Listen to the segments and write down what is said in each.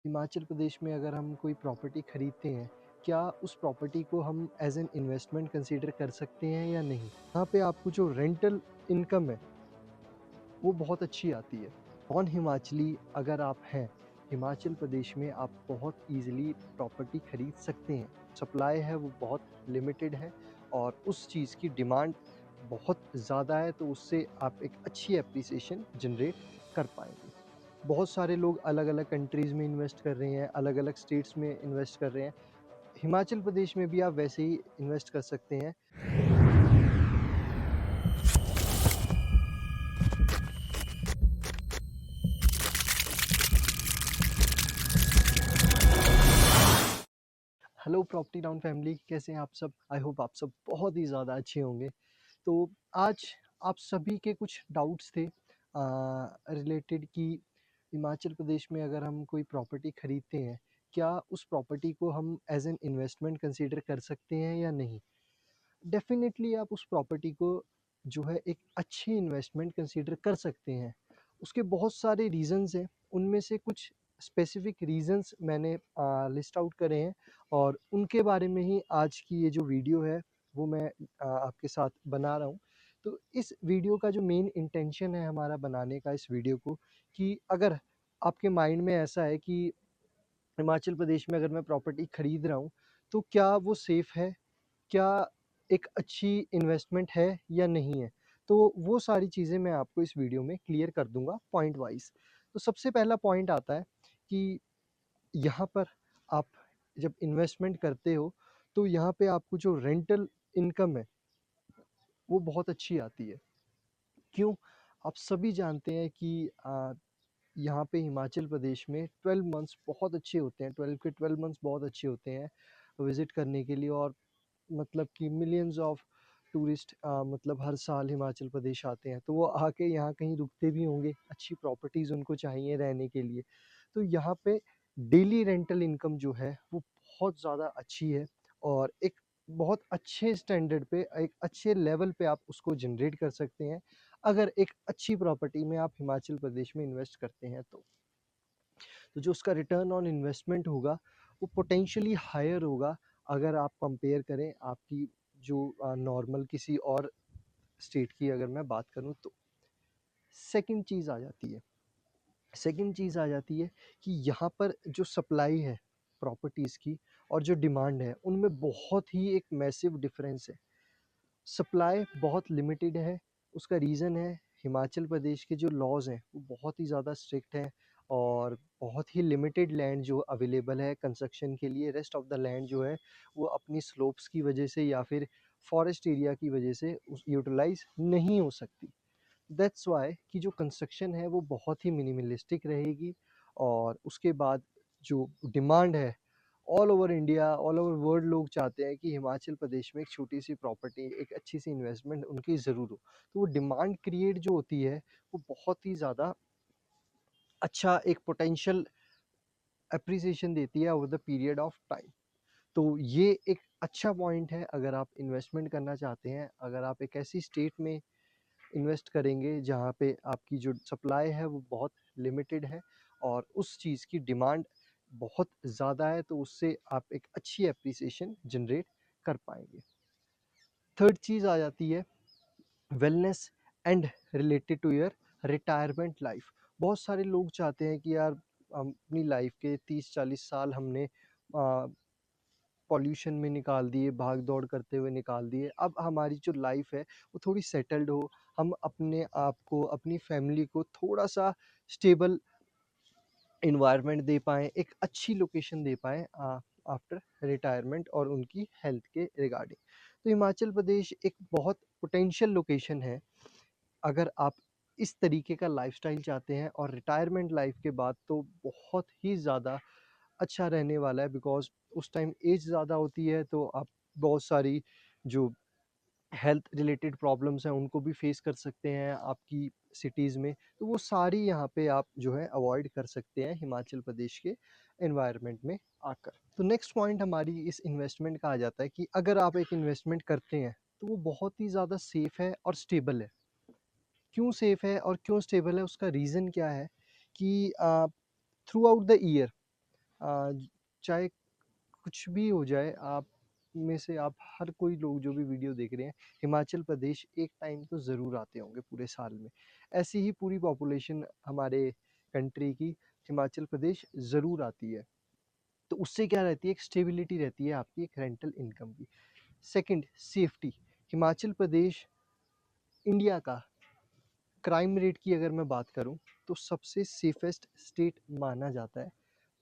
हिमाचल प्रदेश में अगर हम कोई प्रॉपर्टी खरीदते हैं, क्या उस प्रॉपर्टी को हम एज़ एन इन्वेस्टमेंट कंसीडर कर सकते हैं या नहीं? यहाँ पे आपको जो रेंटल इनकम है, वो बहुत अच्छी आती है। नॉन हिमाचली अगर आप हैं, हिमाचल प्रदेश में आप बहुत ईज़िली प्रॉपर्टी खरीद सकते हैं। सप्लाई है वो बहुत लिमिटेड है और उस चीज़ की डिमांड बहुत ज़्यादा है, तो उससे आप एक अच्छी एप्रिसिएशन जनरेट कर पाएँगे। बहुत सारे लोग अलग-अलग कंट्रीज़ में इन्वेस्ट कर रहे हैं, अलग-अलग स्टेट्स में इन्वेस्ट कर रहे हैं। हिमाचल प्रदेश में भी आप वैसे ही इन्वेस्ट कर सकते हैं। हेलो प्रॉपर्टी टाउन फैमिली, कैसे हैं आप सब? आई होप आप सब बहुत ही ज़्यादा अच्छे होंगे। तो आज आप सभी के कुछ डाउट्स थे रिलेटेड कि हिमाचल प्रदेश में अगर हम कोई प्रॉपर्टी खरीदते हैं, क्या उस प्रॉपर्टी को हम एज़ एन इन्वेस्टमेंट कंसीडर कर सकते हैं या नहीं? डेफ़िनेटली आप उस प्रॉपर्टी को जो है एक अच्छी इन्वेस्टमेंट कंसीडर कर सकते हैं। उसके बहुत सारे रीज़न्स हैं, उनमें से कुछ स्पेसिफ़िक रीज़न्स मैंने लिस्ट आउट करे हैं और उनके बारे में ही आज की ये जो वीडियो है, वो मैं आपके साथ बना रहा हूँ। तो इस वीडियो का जो मेन इंटेंशन है हमारा बनाने का इस वीडियो को, कि अगर आपके माइंड में ऐसा है कि हिमाचल प्रदेश में अगर मैं प्रॉपर्टी खरीद रहा हूँ, तो क्या वो सेफ़ है? क्या एक अच्छी इन्वेस्टमेंट है या नहीं है? तो वो सारी चीज़ें मैं आपको इस वीडियो में क्लियर कर दूँगा पॉइंट वाइज़। तो सबसे पहला पॉइंट आता है कि यहाँ पर आप जब इन्वेस्टमेंट करते हो, तो यहाँ पे आपको जो रेंटल इनकम है, वो बहुत अच्छी आती है। क्यों? आप सभी जानते हैं कि यहाँ पे हिमाचल प्रदेश में 12 मंथ्स बहुत अच्छे होते हैं, 12 के 12 मंथ्स बहुत अच्छे होते हैं विज़िट करने के लिए। और मतलब कि मिलियंस ऑफ टूरिस्ट मतलब हर साल हिमाचल प्रदेश आते हैं, तो वो आके यहाँ कहीं रुकते भी होंगे, अच्छी प्रॉपर्टीज़ उनको चाहिए रहने के लिए। तो यहाँ पे डेली रेंटल इनकम जो है वो बहुत ज़्यादा अच्छी है और एक बहुत अच्छे स्टैंडर्ड पे, एक अच्छे लेवल पे आप उसको जनरेट कर सकते हैं, अगर एक अच्छी प्रॉपर्टी में आप हिमाचल प्रदेश में इन्वेस्ट करते हैं तो। तो जो उसका रिटर्न ऑन इन्वेस्टमेंट होगा, वो पोटेंशियली हायर होगा अगर आप कंपेयर करें आपकी जो नॉर्मल किसी और स्टेट की अगर मैं बात करूँ तो। सेकंड चीज़ आ जाती है सेकंड चीज़ आ जाती है कि यहाँ पर जो सप्लाई है प्रॉपर्टीज़ की और जो डिमांड है, उनमें बहुत ही एक मैसिव डिफरेंस है। सप्लाई बहुत लिमिटेड है, उसका रीज़न है हिमाचल प्रदेश के जो लॉज़ हैं वो बहुत ही ज़्यादा स्ट्रिक्ट हैं और बहुत ही लिमिटेड लैंड जो अवेलेबल है कंस्ट्रक्शन के लिए। रेस्ट ऑफ द लैंड जो है वो अपनी स्लोप्स की वजह से या फिर फॉरेस्ट एरिया की वजह से उस यूटिलाइज़ नहीं हो सकती। दैट्स व्हाई कि जो कंस्ट्रक्शन है वो बहुत ही मिनिमलिस्टिक रहेगी और उसके बाद जो डिमांड है all over India, all over world लोग चाहते हैं कि हिमाचल प्रदेश में एक छोटी-सी प्रॉपर्टी, एक अच्छी-सी इन्वेस्टमेंट उनकी ज़रूर हो। तो वो डिमांड क्रिएट जो होती है, वो बहुत ही ज़्यादा अच्छा एक पोटेंशियल एप्रिसिएशन देती है over the period of time. तो ये एक अच्छा पॉइंट है अगर आप इन्वेस्टमेंट करना चाहते हैं, अगर आप एक ऐसी स्टेट में इन्वेस्ट करेंगे जहाँ पे आपकी जो सप्लाई है वो बहुत लिमिटेड है और उस चीज़ की डिमांड बहुत ज़्यादा है, तो उससे आप एक अच्छी एप्रिसिएशन जनरेट कर पाएँगे। थर्ड चीज़ आ जाती है wellness and related to your retirement life. बहुत सारे लोग चाहते हैं कि यार हम अपनी लाइफ के 30-40 साल हमने पॉल्यूशन में निकाल दिए, भाग-दौड़ करते हुए निकाल दिए। अब हमारी जो लाइफ़ है, वो थोड़ी सेटल्ड हो, हम अपने आप को, अपनी फैमिली को थोड़ा-सा स्टेबल एनवायरनमेंट दे पाएँ, एक अच्छी लोकेशन दे पाएँ आफ्टर रिटायरमेंट और उनकी हेल्थ के रिगार्डिंग। तो हिमाचल प्रदेश एक बहुत पोटेंशियल लोकेशन है, अगर आप इस तरीके का लाइफ़स्टाइल चाहते हैं और रिटायरमेंट लाइफ़ के बाद तो बहुत ही ज़्यादा अच्छा रहने वाला है, बिकॉज़ उस टाइम एज ज़्यादा होती है तो आप बहुत सारी जो हेल्थ रिलेटेड प्रॉब्लम्स हैं उनको भी फेस कर सकते हैं आपकी सिटीज़ में। तो वो सारी यहाँ पे आप जो है अवॉइड कर सकते हैं हिमाचल प्रदेश के एनवायरनमेंट में आकर। तो नेक्स्ट पॉइंट हमारी इस इन्वेस्टमेंट का आ जाता है कि अगर आप एक इन्वेस्टमेंट करते हैं तो वो बहुत ही ज़्यादा सेफ़ है और स्टेबल है। क्यों सेफ़ है और क्यों स्टेबल है, उसका रीज़न क्या है कि थ्रू आउट द ईयर चाहे कुछ भी हो जाए, आप में से आप हर कोई लोग जो भी वीडियो देख रहे हैं, हिमाचल प्रदेश एक टाइम तो ज़रूर आते होंगे पूरे साल में। ऐसी ही पूरी पॉपुलेशन हमारे कंट्री की हिमाचल प्रदेश ज़रूर आती है। तो उससे क्या रहती है, एक स्टेबिलिटी रहती है आपकी एक रेंटल इनकम की। Second, safety. Himachal Pradesh India का क्राइम रेट की अगर मैं बात करूं तो सबसे सेफेस्ट स्टेट माना जाता है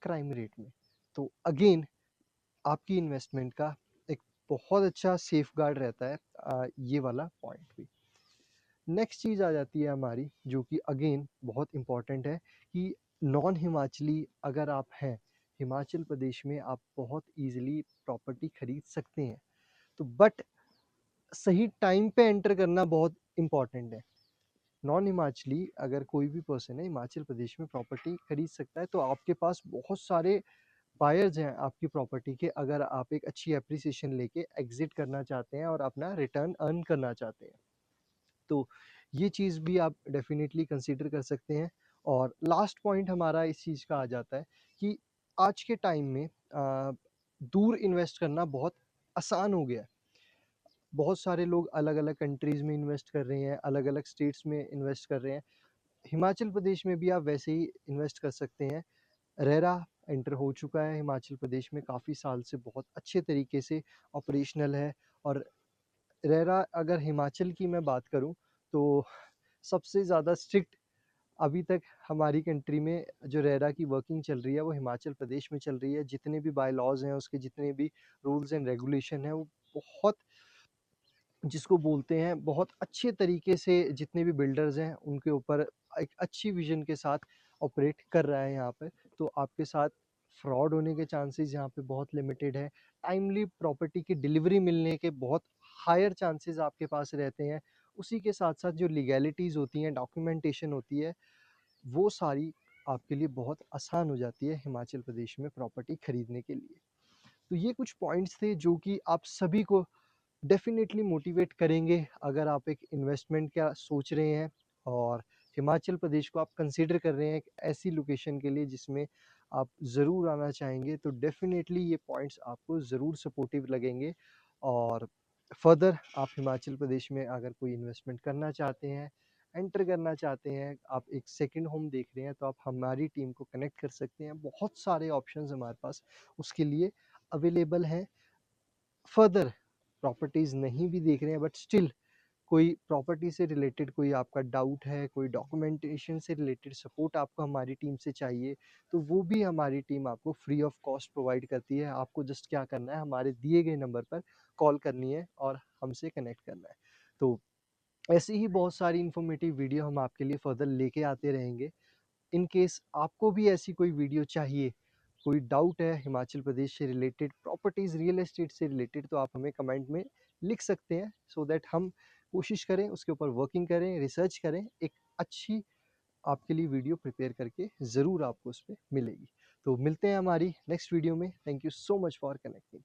क्राइम रेट में। तो अगेन आपकी इन्वेस्टमेंट का एक बहुत अच्छा सेफ गार्ड रहता है ये वाला पॉइंट भी। नेक्स्ट चीज़ आ जाती है हमारी, जो कि अगेन बहुत इम्पॉर्टेंट है, कि नॉन हिमाचली अगर आप हैं हिमाचल प्रदेश में, आप बहुत इजीली प्रॉपर्टी खरीद सकते हैं। तो बट सही टाइम पे एंटर करना बहुत इम्पॉर्टेंट है। नॉन हिमाचली अगर कोई भी पर्सन है हिमाचल प्रदेश में प्रॉपर्टी खरीद सकता है, तो आपके पास बहुत सारे बायर्स हैं आपकी प्रॉपर्टी के, अगर आप एक अच्छी एप्रिसिएशन लेके एग्जिट करना चाहते हैं और अपना रिटर्न अर्न करना चाहते हैं। तो ये चीज़ भी आप डेफिनेटली कंसीडर कर सकते हैं। और लास्ट पॉइंट हमारा इस चीज़ का आ जाता है कि आज के टाइम में दूर इन्वेस्ट करना बहुत आसान हो गया है। बहुत सारे लोग अलग-अलग कंट्रीज़ में इन्वेस्ट कर रहे हैं, अलग-अलग स्टेट्स में इन्वेस्ट कर रहे हैं। हिमाचल प्रदेश में भी आप वैसे ही इन्वेस्ट कर सकते हैं। रेरा एंटर हो चुका है हिमाचल प्रदेश में, काफ़ी साल से बहुत अच्छे तरीके से ऑपरेशनल है। और रेरा अगर हिमाचल की मैं बात करूं तो सबसे ज़्यादा स्ट्रिक्ट अभी तक हमारी कंट्री में जो रेरा की वर्किंग चल रही है वो हिमाचल प्रदेश में चल रही है। जितने भी बाय लॉज हैं, उसके जितने भी रूल्स एंड रेगुलेशन हैं, वो बहुत, जिसको बोलते हैं, बहुत अच्छे तरीके से जितने भी बिल्डर्स हैं उनके ऊपर एक अच्छी विजन के साथ ऑपरेट कर रहा है यहाँ पे। तो आपके साथ फ्रॉड होने के चांसेस यहाँ पे बहुत लिमिटेड है। टाइमली प्रॉपर्टी की डिलीवरी मिलने के बहुत हायर चांसेस आपके पास रहते हैं। उसी के साथ साथ जो लीगैलिटीज़ होती हैं, डॉक्यूमेंटेशन होती है, वो सारी आपके लिए बहुत आसान हो जाती है हिमाचल प्रदेश में प्रॉपर्टी खरीदने के लिए। तो ये कुछ पॉइंट्स थे जो कि आप सभी को डेफिनेटली मोटिवेट करेंगे अगर आप एक इन्वेस्टमेंट का सोच रहे हैं और हिमाचल प्रदेश को आप कंसीडर कर रहे हैं एक ऐसी लोकेशन के लिए जिसमें आप ज़रूर आना चाहेंगे। तो डेफिनेटली ये पॉइंट्स आपको ज़रूर सपोर्टिव लगेंगे। और फर्दर आप हिमाचल प्रदेश में अगर कोई इन्वेस्टमेंट करना चाहते हैं, एंटर करना चाहते हैं, आप एक सेकंड होम देख रहे हैं, तो आप हमारी टीम को कनेक्ट कर सकते हैं। बहुत सारे ऑप्शंस हमारे पास उसके लिए अवेलेबल हैं। फर्दर प्रॉपर्टीज़ नहीं भी देख रहे हैं बट स्टिल कोई प्रॉपर्टी से रिलेटेड कोई आपका डाउट है, कोई डॉक्यूमेंटेशन से रिलेटेड सपोर्ट आपको हमारी टीम से चाहिए, तो वो भी हमारी टीम आपको फ्री ऑफ कॉस्ट प्रोवाइड करती है। आपको जस्ट क्या करना है, हमारे दिए गए नंबर पर कॉल करनी है और हमसे कनेक्ट करना है। तो ऐसी ही बहुत सारी इन्फॉर्मेटिव वीडियो हम आपके लिए फर्दर लेके आते रहेंगे। इन केस आपको भी ऐसी कोई वीडियो चाहिए, कोई डाउट है हिमाचल प्रदेश से रिलेटेड, प्रॉपर्टीज़, रियल एस्टेट से रिलेटेड, तो आप हमें कमेंट में लिख सकते हैं, सो दैट हम कोशिश करें उसके ऊपर वर्किंग करें, रिसर्च करें, एक अच्छी आपके लिए वीडियो प्रिपेयर करके ज़रूर आपको उस पे मिलेगी। तो मिलते हैं हमारी नेक्स्ट वीडियो में। Thank you so much for connecting.